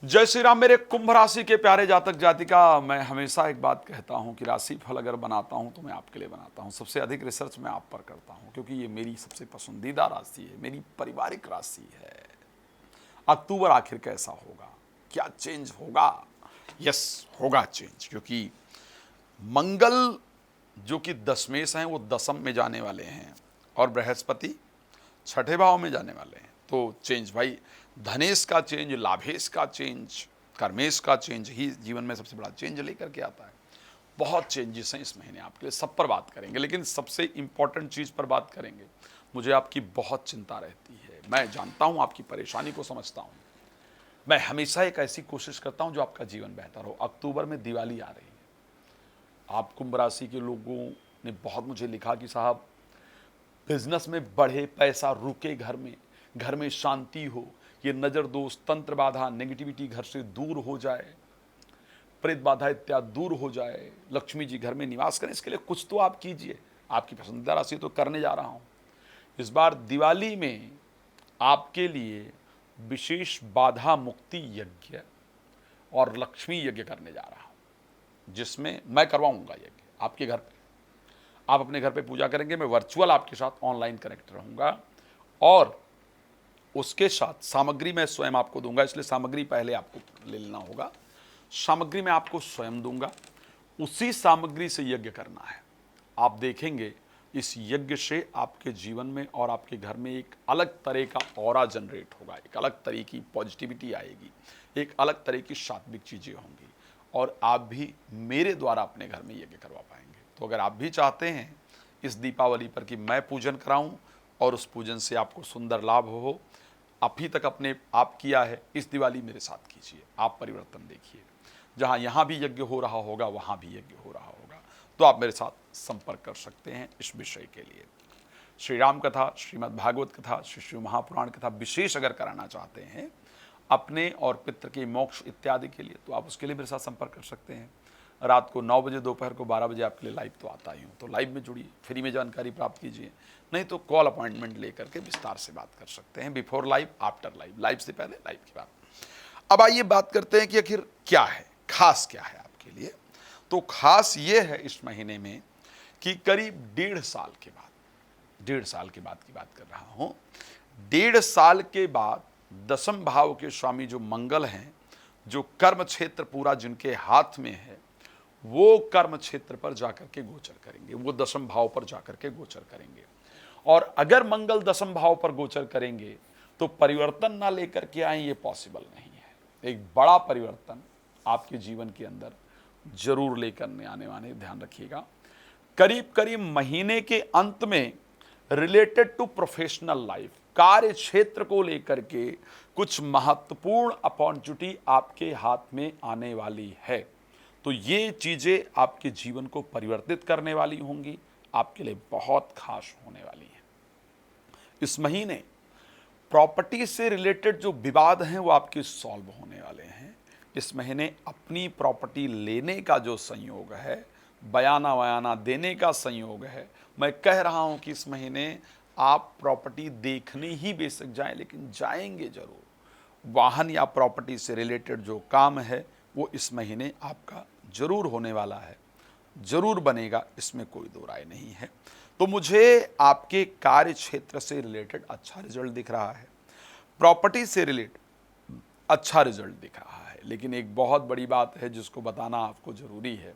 जय श्री राम। मेरे कुंभ राशि के प्यारे जातक जातिका, मैं हमेशा एक बात कहता हूं कि राशि फल अगर बनाता हूं तो मैं आपके लिए बनाता हूं। सबसे अधिक रिसर्च मैं आप पर करता हूं क्योंकि ये मेरी सबसे पसंदीदा राशि है, मेरी पारिवारिक राशि है। अक्टूबर आखिर कैसा होगा, क्या चेंज होगा? यस, होगा चेंज, क्योंकि मंगल जो कि दशमेश हैं वो दशम में जाने वाले हैं और बृहस्पति छठे भाव में जाने वाले हैं। तो चेंज भाई, धनेश का चेंज, लाभेश का चेंज, कर्मेश का चेंज ही जीवन में सबसे बड़ा चेंज लेकर के आता है। बहुत चेंजेस हैं इस महीने आपके लिए, सब पर बात करेंगे, लेकिन सबसे इंपॉर्टेंट चीज़ पर बात करेंगे। मुझे आपकी बहुत चिंता रहती है, मैं जानता हूँ, आपकी परेशानी को समझता हूँ। मैं हमेशा एक ऐसी कोशिश करता हूँ जो आपका जीवन बेहतर हो। अक्टूबर में दिवाली आ रही है। आप कुंभ राशि के लोगों ने बहुत मुझे लिखा कि साहब बिजनेस में बढ़े, पैसा रुके, घर में शांति हो, ये नज़र दोष, तंत्र बाधा, नेगेटिविटी घर से दूर हो जाए, प्रेत बाधा इत्यादि दूर हो जाए, लक्ष्मी जी घर में निवास करें। इसके लिए कुछ तो आप कीजिए। आपकी पसंदीदा राशि तो करने जा रहा हूँ। इस बार दिवाली में आपके लिए विशेष बाधा मुक्ति यज्ञ और लक्ष्मी यज्ञ करने जा रहा हूँ, जिसमें मैं करवाऊंगा यज्ञ आपके घर पे। आप अपने घर पे पूजा करेंगे, मैं वर्चुअल आपके साथ ऑनलाइन कनेक्ट रहूंगा और उसके साथ सामग्री मैं स्वयं आपको दूंगा, इसलिए सामग्री पहले आपको ले लेना होगा। सामग्री मैं आपको स्वयं दूंगा, उसी सामग्री से यज्ञ करना है। आप देखेंगे इस यज्ञ से आपके जीवन में और आपके घर में एक अलग तरह का ऑरा जनरेट होगा, एक अलग तरह की पॉजिटिविटी आएगी, एक अलग तरह की सात्विक चीज़ें होंगी और आप भी मेरे द्वारा अपने घर में यज्ञ करवा पाएंगे। तो अगर आप भी चाहते हैं इस दीपावली पर कि मैं पूजन कराऊं और उस पूजन से आपको सुंदर लाभ हो, अभी तक अपने आप किया है, इस दिवाली मेरे साथ कीजिए। आप परिवर्तन देखिए, जहाँ यहाँ भी यज्ञ हो रहा होगा वहाँ भी यज्ञ हो रहा होगा। तो आप मेरे साथ संपर्क कर सकते हैं इस विषय के लिए। श्री राम कथा, श्रीमद् भागवत कथा, श्री शिव महापुराण कथा विशेष अगर कराना चाहते हैं अपने और पितृ के मोक्ष इत्यादि के लिए, तो आप उसके लिए मेरे साथ संपर्क कर सकते हैं। रात को 9 बजे, दोपहर को 12 बजे आपके लिए लाइव तो आता ही हूँ, तो लाइव में जुड़िए, फ्री में जानकारी प्राप्त कीजिए। नहीं तो कॉल अपॉइंटमेंट लेकर के विस्तार से बात कर सकते हैं, before live, after live, live से पहले, लाइव के बाद। अब आइए बात करते हैं कि आखिर क्या है, खास क्या है आपके लिए। तो खास ये है इस महीने में कि करीब 1.5 साल के बाद की बात कर रहा हूँ। 1.5 साल के बाद दशम भाव के स्वामी जो मंगल हैं, जो कर्म क्षेत्र पूरा जिनके हाथ में है, वो कर्म क्षेत्र पर जाकर के गोचर करेंगे, वो दशम भाव पर जाकर के गोचर करेंगे। और अगर मंगल दशम भाव पर गोचर करेंगे तो परिवर्तन ना लेकर के आए, ये पॉसिबल नहीं है। एक बड़ा परिवर्तन आपके जीवन के अंदर जरूर लेकर आने वाले, ध्यान रखिएगा। करीब करीब महीने के अंत में रिलेटेड टू प्रोफेशनल लाइफ, कार्य क्षेत्र को लेकर के कुछ महत्वपूर्ण अपॉर्चुनिटी आपके हाथ में आने वाली है। तो ये चीज़ें आपके जीवन को परिवर्तित करने वाली होंगी, आपके लिए बहुत खास होने वाली हैं। इस महीने प्रॉपर्टी से रिलेटेड जो विवाद हैं वो आपके सॉल्व होने वाले हैं। इस महीने अपनी प्रॉपर्टी लेने का जो संयोग है, बयाना वयाना देने का संयोग है। मैं कह रहा हूं कि इस महीने आप प्रॉपर्टी देखने ही बेशक जाएं, लेकिन जाएंगे जरूर। वाहन या प्रॉपर्टी से रिलेटेड जो काम है वो इस महीने आपका जरूर होने वाला है, जरूर बनेगा, इसमें कोई दो राय नहीं है। तो मुझे आपके कार्य क्षेत्र से रिलेटेड अच्छा रिजल्ट दिख रहा है, प्रॉपर्टी से रिलेटेड अच्छा रिजल्ट दिख रहा है। लेकिन एक बहुत बड़ी बात है जिसको बताना आपको जरूरी है,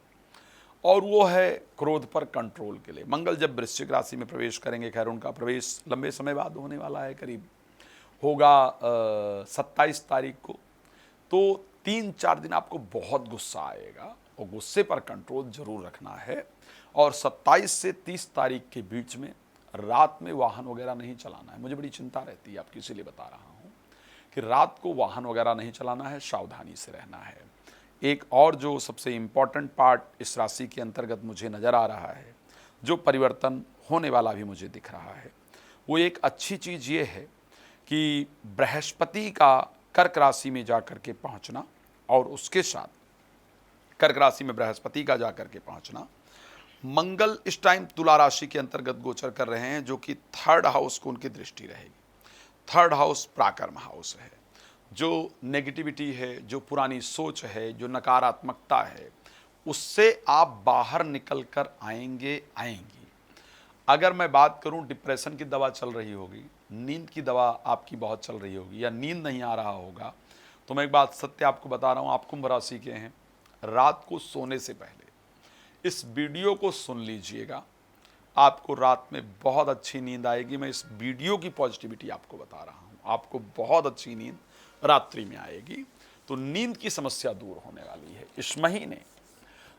और वो है क्रोध पर कंट्रोल के लिए। मंगल जब वृश्चिक राशि में प्रवेश करेंगे, खैर उनका प्रवेश लंबे समय बाद होने वाला है, करीब होगा 27 तारीख को। तो 3-4 दिन आपको बहुत गुस्सा आएगा और गुस्से पर कंट्रोल जरूर रखना है। और 27 से 30 तारीख के बीच में रात में वाहन वगैरह नहीं चलाना है। मुझे बड़ी चिंता रहती है आपकी, इसीलिए बता रहा हूँ कि रात को वाहन वगैरह नहीं चलाना है, सावधानी से रहना है। एक और जो सबसे इम्पॉर्टेंट पार्ट इस राशि के अंतर्गत मुझे नज़र आ रहा है, जो परिवर्तन होने वाला भी मुझे दिख रहा है, वो एक अच्छी चीज़ ये है कि बृहस्पति का कर्क राशि में जाकर के पहुंचना, और उसके साथ कर्क राशि में बृहस्पति का जाकर के पहुंचना। मंगल इस टाइम तुला राशि के अंतर्गत गोचर कर रहे हैं, जो कि 3rd हाउस को उनकी दृष्टि रहेगी। 3rd हाउस पराक्रम हाउस है। जो नेगेटिविटी है, जो पुरानी सोच है, जो नकारात्मकता है, उससे आप बाहर निकल कर आएंगे आएंगी। अगर मैं बात करूं डिप्रेशन की दवा चल रही होगी, नींद की दवा आपकी बहुत चल रही होगी, या नींद नहीं आ रहा होगा, तो मैं एक बात सत्य आपको बता रहा हूं, आप कुंभ राशि के हैं, रात को सोने से पहले इस वीडियो को सुन लीजिएगा। आपको रात में बहुत अच्छी नींद आएगी। मैं इस वीडियो की पॉजिटिविटी आपको बता रहा हूं, आपको बहुत अच्छी नींद रात्रि में आएगी। तो नींद की समस्या दूर होने वाली है। इस महीने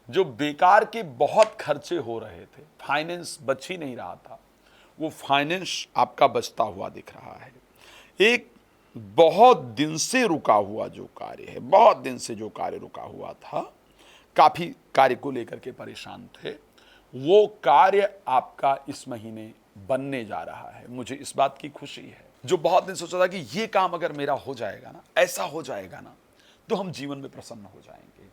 जो बेकार के बहुत खर्चे हो रहे थे, फाइनेंस बच ही नहीं रहा था, वो फाइनेंस आपका बचता हुआ दिख रहा है। एक बहुत दिन से रुका हुआ जो कार्य है, बहुत दिन से जो कार्य रुका हुआ था, काफी कार्य को लेकर के परेशान थे, वो कार्य आपका इस महीने बनने जा रहा है। मुझे इस बात की खुशी है। जो बहुत दिन सोचा था कि ये काम अगर मेरा हो जाएगा ना, ऐसा हो जाएगा ना, तो हम जीवन में प्रसन्न हो जाएंगे,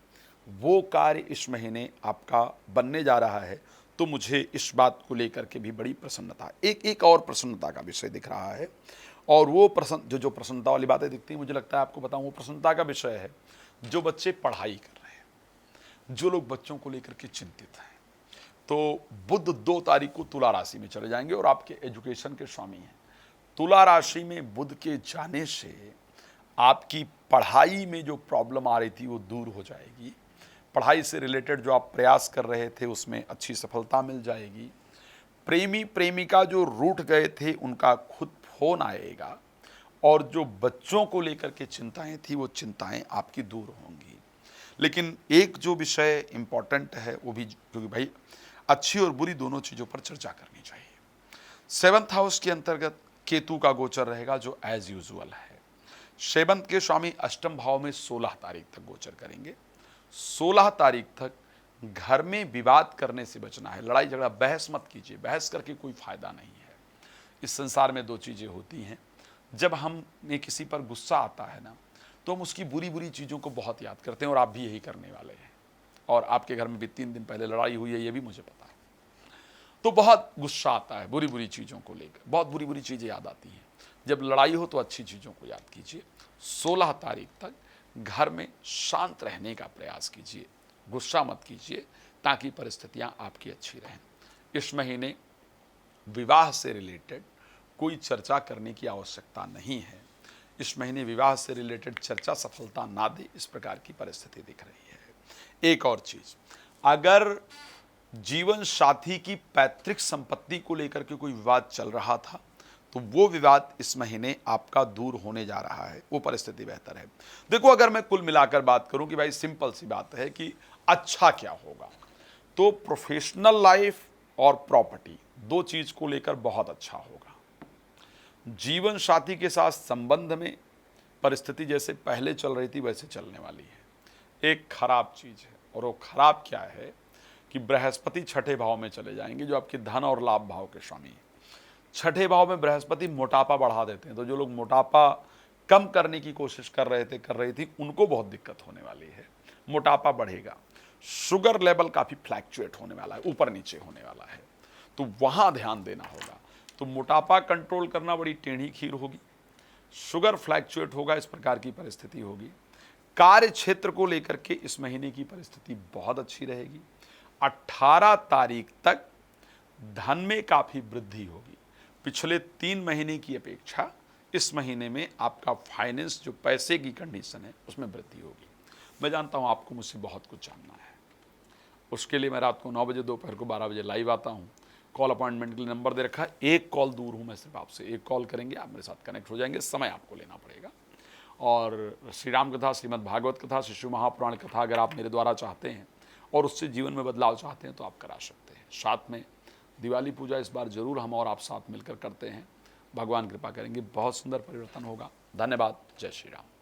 वो कार्य इस महीने आपका बनने जा रहा है। तो मुझे इस बात को लेकर के भी बड़ी प्रसन्नता, एक और प्रसन्नता का विषय दिख रहा है। और वो जो प्रसन्नता वाली बातें दिखती हैं, मुझे लगता है आपको बताऊं, वो प्रसन्नता का विषय है जो बच्चे पढ़ाई कर रहे हैं, जो लोग बच्चों को लेकर के चिंतित हैं। तो बुध 2 तारीख को तुला राशि में चले जाएंगे और आपके एजुकेशन के स्वामी हैं। तुला राशि में बुध के जाने से आपकी पढ़ाई में जो प्रॉब्लम आ रही थी वो दूर हो जाएगी। पढ़ाई से रिलेटेड जो आप प्रयास कर रहे थे उसमें अच्छी सफलता मिल जाएगी। प्रेमी प्रेमिका जो रूठ गए थे उनका खुद फोन आएगा, और जो बच्चों को लेकर के चिंताएं थी वो चिंताएं आपकी दूर होंगी। लेकिन एक जो विषय इंपॉर्टेंट है वो भी, क्योंकि भाई अच्छी और बुरी दोनों चीज़ों पर चर्चा करनी चाहिए। 7th हाउस के अंतर्गत केतु का गोचर रहेगा जो एज यूजुअल है। 7th के स्वामी अष्टम भाव में 16 तारीख तक गोचर करेंगे। 16 तारीख तक घर में विवाद करने से बचना है। लड़ाई झगड़ा, बहस मत कीजिए, बहस करके कोई फायदा नहीं है। इस संसार में 2 चीज़ें होती हैं, जब हमें किसी पर गुस्सा आता है ना, तो हम उसकी बुरी बुरी चीज़ों को बहुत याद करते हैं, और आप भी यही करने वाले हैं। और आपके घर में भी 3 दिन पहले लड़ाई हुई है, ये भी मुझे पता है। तो बहुत गुस्सा आता है बुरी बुरी चीज़ों को लेकर, बहुत बुरी बुरी चीज़ें याद आती हैं। जब लड़ाई हो तो अच्छी चीज़ों को याद कीजिए। 16 तारीख तक घर में शांत रहने का प्रयास कीजिए, गुस्सा मत कीजिए, ताकि परिस्थितियां आपकी अच्छी रहें। इस महीने विवाह से रिलेटेड कोई चर्चा करने की आवश्यकता नहीं है। इस महीने विवाह से रिलेटेड चर्चा सफलता ना दे, इस प्रकार की परिस्थिति दिख रही है। एक और चीज, अगर जीवन साथी की पैतृक संपत्ति को लेकर के कोई विवाद चल रहा था, तो वो विवाद इस महीने आपका दूर होने जा रहा है, वो परिस्थिति बेहतर है। देखो, अगर मैं कुल मिलाकर बात करूं कि भाई सिंपल सी बात है कि अच्छा क्या होगा, तो प्रोफेशनल लाइफ और प्रॉपर्टी 2 चीज को लेकर बहुत अच्छा होगा। जीवन साथी के साथ संबंध में परिस्थिति जैसे पहले चल रही थी वैसे चलने वाली है। एक खराब चीज है, और वो खराब क्या है कि बृहस्पति 6ठे भाव में चले जाएंगे, जो आपके धन और लाभ भाव के स्वामी है। 6ठे भाव में बृहस्पति मोटापा बढ़ा देते हैं, तो जो लोग मोटापा कम करने की कोशिश कर रही थी, उनको बहुत दिक्कत होने वाली है। मोटापा बढ़ेगा, शुगर लेवल काफी फ्लैक्चुएट होने वाला है, ऊपर नीचे होने वाला है, तो वहां ध्यान देना होगा। तो मोटापा कंट्रोल करना बड़ी टेढ़ी खीर होगी, शुगर फ्लैक्चुएट होगा, इस प्रकार की परिस्थिति होगी। कार्य क्षेत्र को लेकर के इस महीने की परिस्थिति बहुत अच्छी रहेगी। 18 तारीख तक धन में काफी वृद्धि होगी। पिछले 3 महीने की अपेक्षा इस महीने में आपका फाइनेंस, जो पैसे की कंडीशन है, उसमें वृद्धि होगी। मैं जानता हूं आपको मुझसे बहुत कुछ जानना है, उसके लिए मैं रात को 9 बजे, दोपहर को 12 बजे लाइव आता हूं। कॉल अपॉइंटमेंट के लिए नंबर दे रखा है। एक कॉल दूर हूं मैं सिर्फ आपसे, एक कॉल करेंगे, आप मेरे साथ कनेक्ट हो जाएंगे। समय आपको लेना पड़ेगा। और श्री राम कथा, श्रीमद् भागवत कथा, शिशु महापुराण कथा अगर आप मेरे द्वारा चाहते हैं और उससे जीवन में बदलाव चाहते हैं तो आप करा सकते हैं। साथ में दिवाली पूजा इस बार जरूर हम और आप साथ मिलकर करते हैं। भगवान कृपा करेंगे, बहुत सुंदर परिवर्तन होगा। धन्यवाद। जय श्री राम।